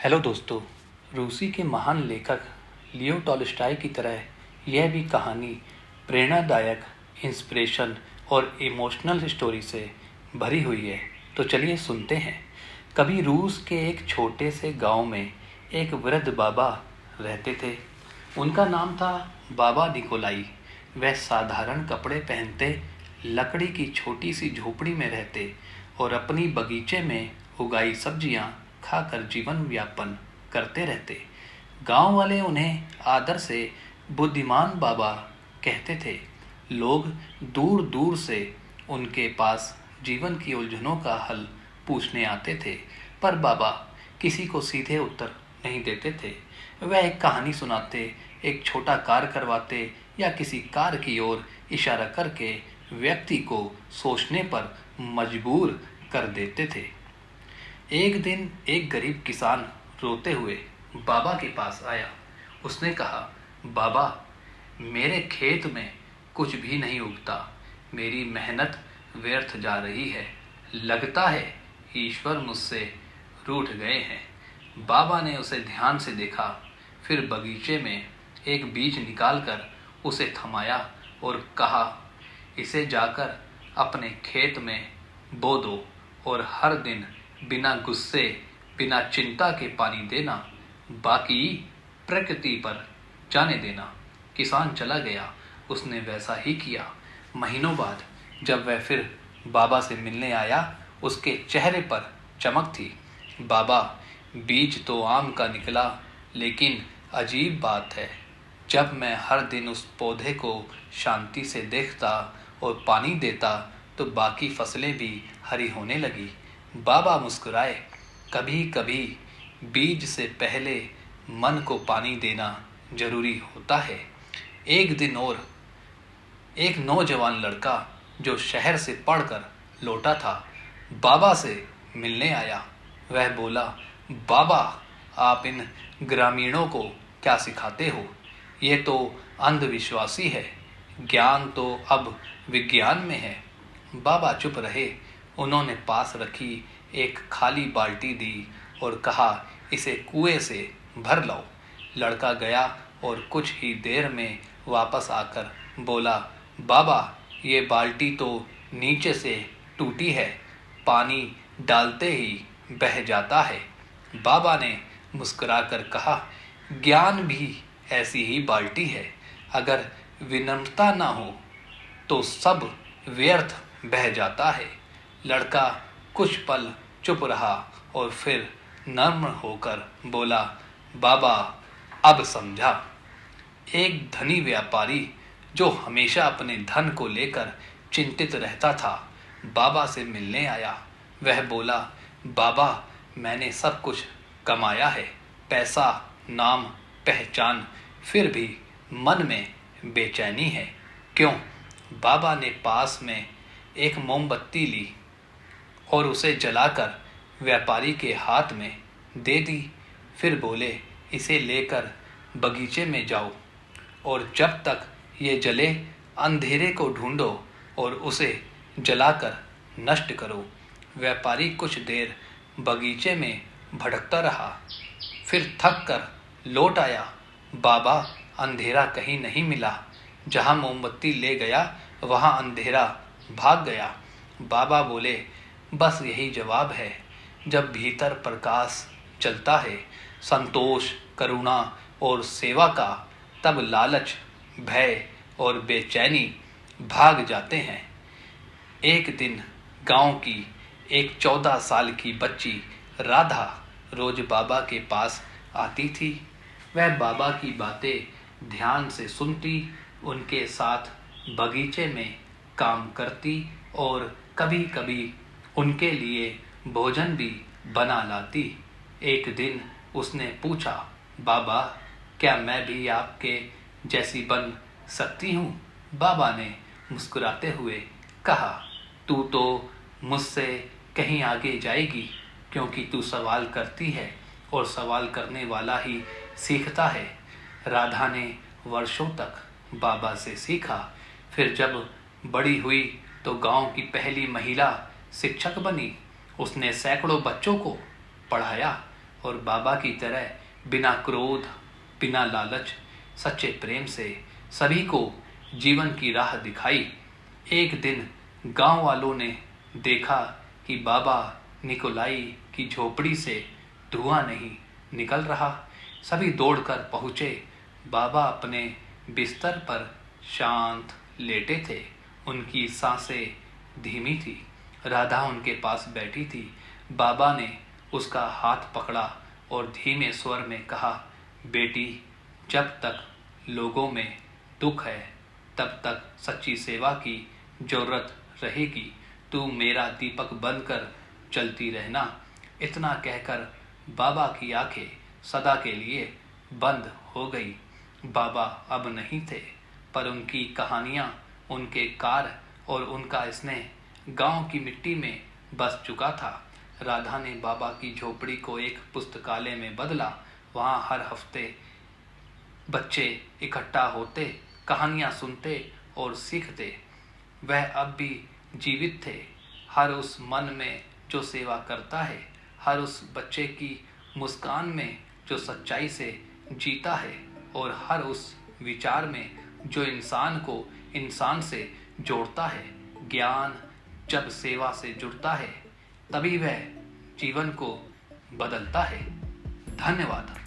Hello दोस्तों। रूसी के महान लेखक लियो टॉल्स्टॉय की तरह यह भी कहानी प्रेरणादायक, इंस्पिरेशन और इमोशनल स्टोरी से भरी हुई है। तो चलिए सुनते हैं। कभी रूस के एक छोटे से गांव में एक वृद्ध बाबा रहते थे। उनका नाम था बाबा निकोलाई। वह साधारण कपड़े पहनते, लकड़ी की छोटी सी झोपड़ी में रहते और अपनी बगीचे में उगाई सब्जियां खाकर जीवन यापन करते रहते। गांव वाले उन्हें आदर से बुद्धिमान बाबा कहते थे। लोग दूर दूर से उनके पास जीवन की उलझनों का हल पूछने आते थे, पर बाबा किसी को सीधे उत्तर नहीं देते थे। वह एक कहानी सुनाते, एक छोटा कार्य करवाते या किसी कार्य की ओर इशारा करके व्यक्ति को सोचने पर मजबूर कर देते थे। एक दिन एक गरीब किसान रोते हुए बाबा के पास आया। उसने कहा, बाबा, मेरे खेत में कुछ भी नहीं उगता। मेरी मेहनत व्यर्थ जा रही है। लगता है ईश्वर मुझसे रूठ गए हैं। बाबा ने उसे ध्यान से देखा, फिर बगीचे में एक बीज निकालकर उसे थमाया और कहा, इसे जाकर अपने खेत में बो दो और हर दिन बिना गुस्से, बिना चिंता के पानी देना, बाकी प्रकृति पर जाने देना। किसान चला गया। उसने वैसा ही किया। महीनों बाद जब वह फिर बाबा से मिलने आया, उसके चेहरे पर चमक थी। बाबा, बीज तो आम का निकला, लेकिन अजीब बात है, जब मैं हर दिन उस पौधे को शांति से देखता और पानी देता तो बाकी फसलें भी हरी होने लगी। बाबा मुस्कुराए। कभी कभी बीज से पहले मन को पानी देना जरूरी होता है। एक दिन और एक नौजवान लड़का जो शहर से पढ़कर लौटा था, बाबा से मिलने आया। वह बोला, बाबा, आप इन ग्रामीणों को क्या सिखाते हो? ये तो अंधविश्वासी है। ज्ञान तो अब विज्ञान में है। बाबा चुप रहे। उन्होंने पास रखी एक खाली बाल्टी दी और कहा, इसे कुएं से भर लाओ। लड़का गया और कुछ ही देर में वापस आकर बोला, बाबा, ये बाल्टी तो नीचे से टूटी है, पानी डालते ही बह जाता है। बाबा ने मुस्कुराकर कहा, ज्ञान भी ऐसी ही बाल्टी है। अगर विनम्रता ना हो तो सब व्यर्थ बह जाता है। लड़का कुछ पल चुप रहा और फिर नम्र होकर बोला, बाबा, अब समझा। एक धनी व्यापारी जो हमेशा अपने धन को लेकर चिंतित रहता था, बाबा से मिलने आया। वह बोला, बाबा, मैंने सब कुछ कमाया है, पैसा, नाम, पहचान, फिर भी मन में बेचैनी है। क्यों? बाबा ने पास में एक मोमबत्ती ली और उसे जलाकर व्यापारी के हाथ में दे दी। फिर बोले, इसे लेकर बगीचे में जाओ और जब तक ये जले अंधेरे को ढूंढो और उसे जलाकर नष्ट करो। व्यापारी कुछ देर बगीचे में भटकता रहा, फिर थक कर लौट आया। बाबा, अंधेरा कहीं नहीं मिला। जहाँ मोमबत्ती ले गया वहाँ अंधेरा भाग गया। बाबा बोले, बस यही जवाब है। जब भीतर प्रकाश चलता है, संतोष, करुणा और सेवा का, तब लालच, भय और बेचैनी भाग जाते हैं। एक दिन गांव की एक 14 साल की बच्ची राधा रोज बाबा के पास आती थी। वह बाबा की बातें ध्यान से सुनती, उनके साथ बगीचे में काम करती और कभी कभी उनके लिए भोजन भी बना लाती। एक दिन उसने पूछा, बाबा, क्या मैं भी आपके जैसी बन सकती हूँ? बाबा ने मुस्कुराते हुए कहा, तू तो मुझसे कहीं आगे जाएगी, क्योंकि तू सवाल करती है और सवाल करने वाला ही सीखता है। राधा ने वर्षों तक बाबा से सीखा। फिर जब बड़ी हुई तो गांव की पहली महिला शिक्षक बनी। उसने सैकड़ों बच्चों को पढ़ाया और बाबा की तरह बिना क्रोध, बिना लालच, सच्चे प्रेम से सभी को जीवन की राह दिखाई। एक दिन गांव वालों ने देखा कि बाबा निकोलाई की झोपड़ी से धुआं नहीं निकल रहा। सभी दौड़कर पहुंचे। बाबा अपने बिस्तर पर शांत लेटे थे। उनकी सांसें धीमी थी। राधा उनके पास बैठी थी। बाबा ने उसका हाथ पकड़ा और धीमे स्वर में कहा, बेटी, जब तक लोगों में दुख है तब तक सच्ची सेवा की जरूरत रहेगी। तू मेरा दीपक बनकर चलती रहना। इतना कहकर बाबा की आंखें सदा के लिए बंद हो गई। बाबा अब नहीं थे, पर उनकी कहानियाँ, उनके कार्य और उनका स्नेह गांव की मिट्टी में बस चुका था। राधा ने बाबा की झोपड़ी को एक पुस्तकालय में बदला। वहाँ हर हफ्ते बच्चे इकट्ठा होते, कहानियाँ सुनते और सीखते। वह अब भी जीवित थे। हर उस मन में जो सेवा करता है, हर उस बच्चे की मुस्कान में जो सच्चाई से जीता है, और हर उस विचार में जो इंसान को इंसान से जोड़ता है। ज्ञान जब सेवा से जुड़ता है तभी वह जीवन को बदलता है। धन्यवाद।